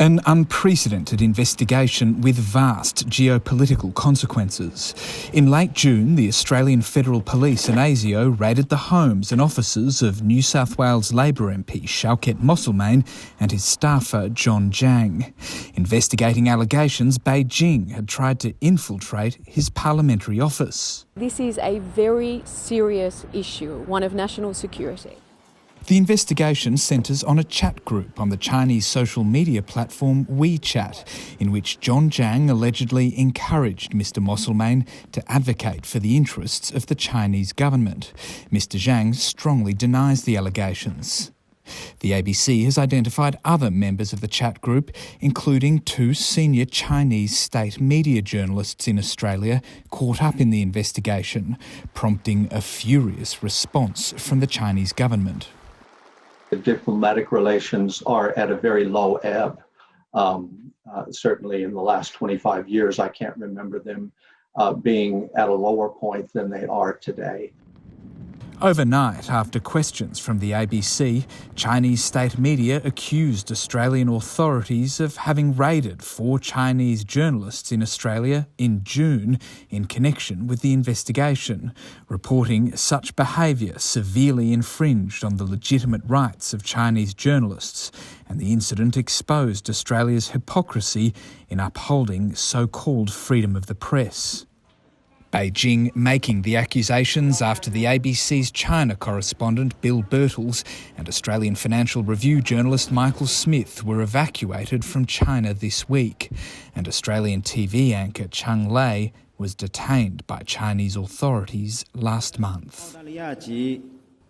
An unprecedented investigation with vast geopolitical consequences. In late June, the Australian Federal Police and ASIO raided the homes and offices of New South Wales Labor MP Shaukat Mosselmain and his staffer John Zhang. Investigating allegations Beijing had tried to infiltrate his parliamentary office. This is a very serious issue, one of national security. The investigation centres on a chat group on the Chinese social media platform WeChat, in which John Zhang allegedly encouraged Mr Mosselmain to advocate for the interests of the Chinese government. Mr Zhang strongly denies the allegations. The ABC has identified other members of the chat group, including two senior Chinese state media journalists in Australia caught up in the investigation, prompting a furious response from the Chinese government. The diplomatic relations are at a very low ebb. Certainly in the last 25 years, I can't remember them being at a lower point than they are today. Overnight, after questions from the ABC, Chinese state media accused Australian authorities of having raided 4 Chinese journalists in Australia in June in connection with the investigation, reporting such behaviour severely infringed on the legitimate rights of Chinese journalists, and the incident exposed Australia's hypocrisy in upholding so-called freedom of the press. Beijing making the accusations after the ABC's China correspondent Bill Birtles and Australian Financial Review journalist Michael Smith were evacuated from China this week, and Australian TV anchor Chang Lei was detained by Chinese authorities last month.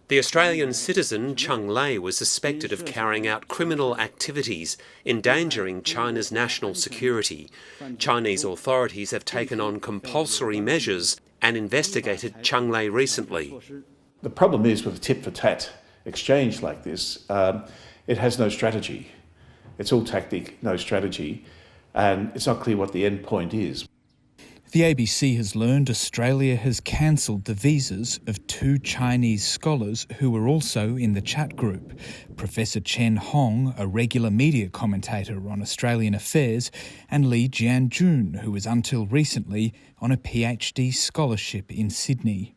The Australian citizen Chang Lei was suspected of carrying out criminal activities endangering China's national security. Chinese authorities have taken on compulsory measures and investigated Chang Lei recently. The problem is with a tit-for-tat exchange like this, it has no strategy. It's all tactic, no strategy, and it's not clear what the end point is. The ABC has learned Australia has cancelled the visas of 2 Chinese scholars who were also in the chat group. Professor Chen Hong, a regular media commentator on Australian affairs, and Li Jianjun, who was until recently on a PhD scholarship in Sydney.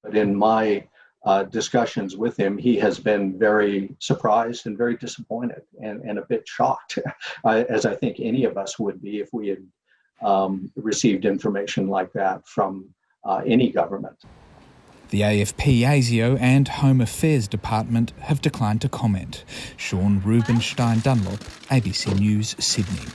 But in my discussions with him, he has been very surprised and very disappointed and a bit shocked, as I think any of us would be if we had received information like that from any government. The AFP, ASIO and Home Affairs Department have declined to comment. Sean Rubenstein Dunlop, ABC News, Sydney.